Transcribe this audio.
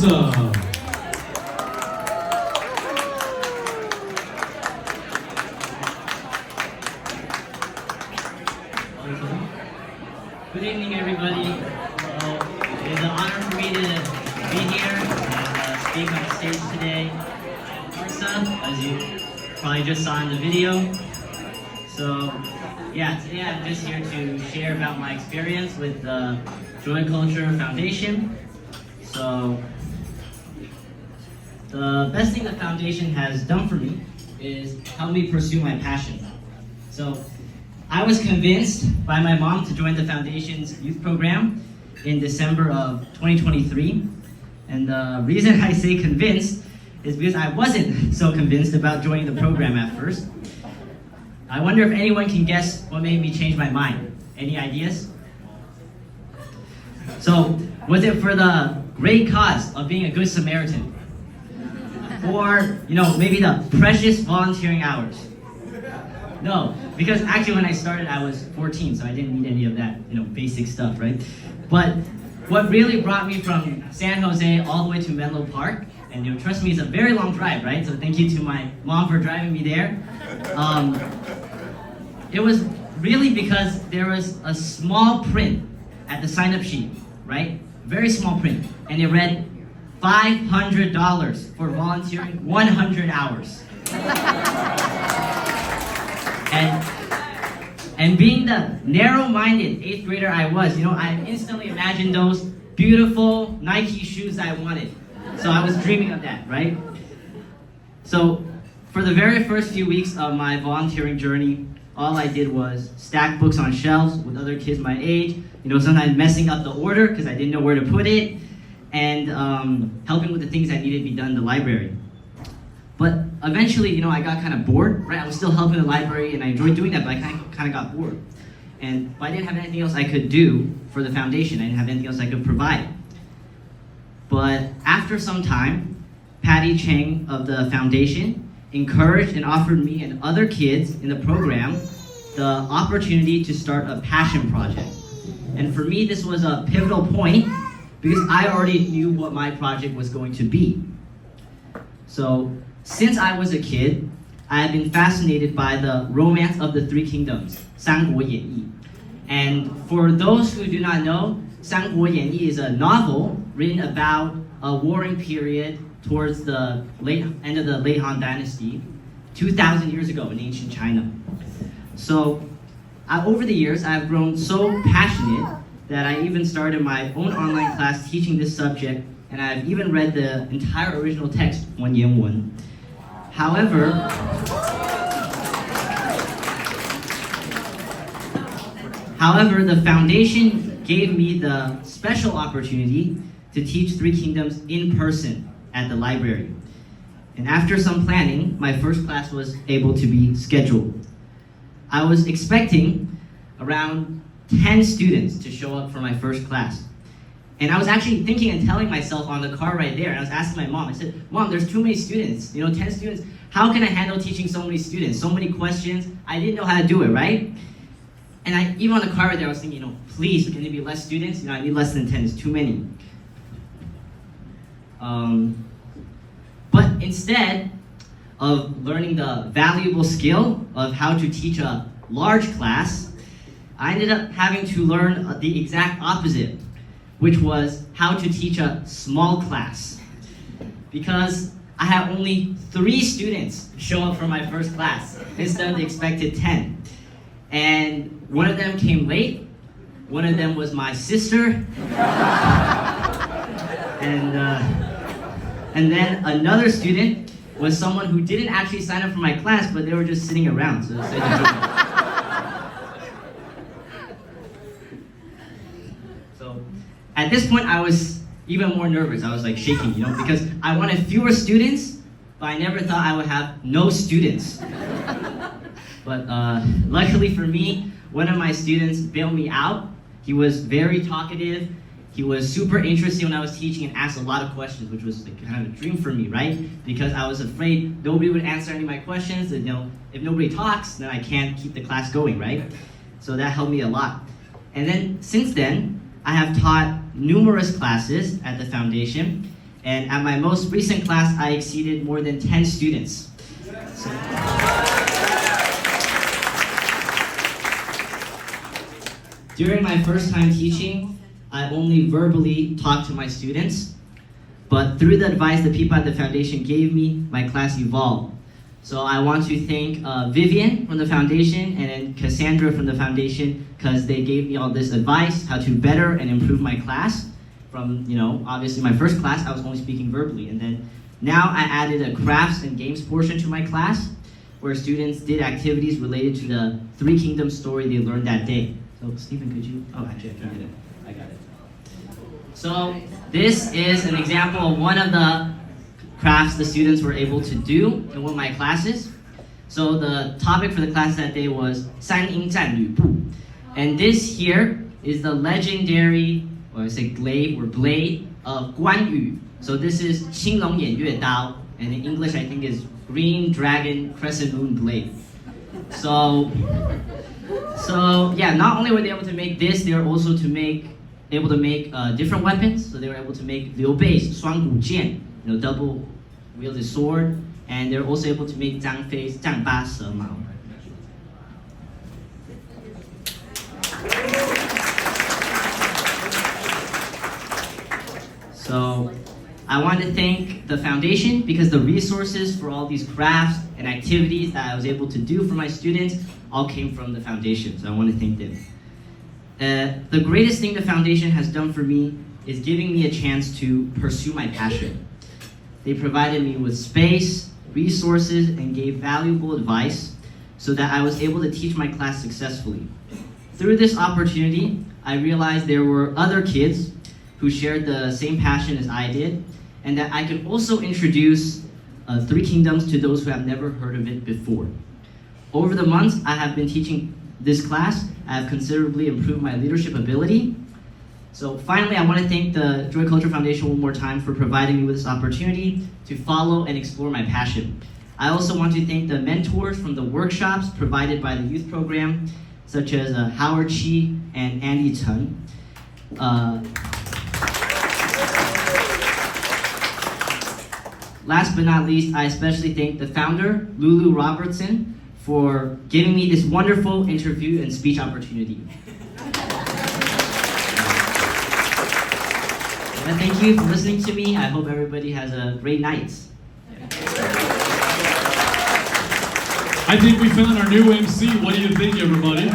Awesome. Good evening, everybody. It is an honor for me to be here and speak on stage today. Arsa, as you probably just saw in the video. So, yeah, today I'm just here to share about my experience with the Joy Culture Foundation. So, the best thing the foundation has done for me is help me pursue my passion. So, I was convinced by my mom to join the foundation's youth program in December of 2023. And the reason I say convinced is because I wasn't so convinced about joining the program at first. I wonder if anyone can guess what made me change my mind. Any ideas? So, was it for the great cause of being a good Samaritan? Or, maybe the precious volunteering hours? No, because actually when I started I was 14, so I didn't need any of that, basic stuff, right? But what really brought me from San Jose all the way to Menlo Park, and trust me, it's a very long drive, right? So thank you to my mom for driving me there. It was really because there was a small print at the sign-up sheet, right? Very small print, and it read $500 for volunteering 100 hours. And being the narrow-minded 8th grader I was, I instantly imagined those beautiful Nike shoes I wanted. So I was dreaming of that, right? So for the very first few weeks of my volunteering journey, all I did was stack books on shelves with other kids my age, sometimes messing up the order because I didn't know where to put it, and helping with the things that needed to be done in the library. But eventually, I got kind of bored, right? I was still helping the library and I enjoyed doing that, but I kind of got bored. And I didn't have anything else I could do for the foundation. I didn't have anything else I could provide. But after some time, Patty Chang of the foundation encouraged and offered me and other kids in the program the opportunity to start a passion project. And for me, this was a pivotal point because I already knew what my project was going to be. So, since I was a kid, I have been fascinated by the romance of the Three Kingdoms, 三国演义. And for those who do not know, 三国演义 is a novel written about a warring period towards the end of the late Han Dynasty, 2,000 years ago in ancient China. So, over the years, I've grown so passionate that I even started my own online class teaching this subject, and I've even read the entire original text, 文言文. However, the foundation gave me the special opportunity to teach Three Kingdoms in person at the library. And after some planning, my first class was able to be scheduled. I was expecting around 10 students to show up for my first class. And I was actually thinking and telling myself on the car right there, and I was asking my mom, I said, Mom, there's too many students, 10 students. How can I handle teaching so many students? So many questions. I didn't know how to do it, right? And even on the car right there, I was thinking, please, can there be less students? I need less than 10, it's too many. But instead of learning the valuable skill of how to teach a large class, I ended up having to learn the exact opposite, which was how to teach a small class. Because I had only 3 students show up for my first class instead of the expected 10. And one of them came late, one of them was my sister, and then another student was someone who didn't actually sign up for my class, but they were just sitting around, so they said to join. So at this point, I was even more nervous. I was like shaking, because I wanted fewer students, but I never thought I would have no students. But luckily for me, one of my students bailed me out. He was very talkative. He was super interested when I was teaching and asked a lot of questions, which was kind of a dream for me, right? Because I was afraid nobody would answer any of my questions. And, if nobody talks, then I can't keep the class going, right? So that helped me a lot. And then since then, I have taught numerous classes at the foundation, And at my most recent class, I exceeded more than 10 students. So, during my first time teaching, I only verbally talked to my students, but through the advice the people at the foundation gave me, my class evolved. So I want to thank Vivian from the foundation and then Cassandra from the foundation, because they gave me all this advice, how to better and improve my class. From, obviously my first class, I was only speaking verbally, and then now I added a crafts and games portion to my class, where students did activities related to the Three Kingdoms story they learned that day. So Stephen, could you, actually I can get it, I got it. So this is an example of one of the crafts the students were able to do in one of my classes. So the topic for the class that day was 三英战吕布. And this here is the legendary, or I say glaive or blade of Guan Yu. So this is 青龙偃月刀, and in English I think is Green Dragon Crescent Moon Blade. So yeah, not only were they able to make this, they were also able to make different weapons. So they were able to make Liu Bei's 双股剑, double wielded sword, and they're also able to make Zhang Fei's 丈八蛇矛. So I want to thank the foundation, because the resources for all these crafts and activities that I was able to do for my students all came from the foundation. So I want to thank them. The greatest thing the foundation has done for me is giving me a chance to pursue my passion. They provided me with space, resources, and gave valuable advice so that I was able to teach my class successfully. Through this opportunity, I realized there were other kids who shared the same passion as I did, and that I could also introduce Three Kingdoms to those who have never heard of it before. Over the months I have been teaching this class, I have considerably improved my leadership ability. So finally, I want to thank the Joy Culture Foundation one more time for providing me with this opportunity to follow and explore my passion. I also want to thank the mentors from the workshops provided by the youth program, such as Howard Chi and Andy Chen. Last but not least, I especially thank the founder, Lulu Robertson, for giving me this wonderful interview and speech opportunity. And thank you for listening to me. I hope everybody has a great night. I think we found our new MC. What do you think, everybody?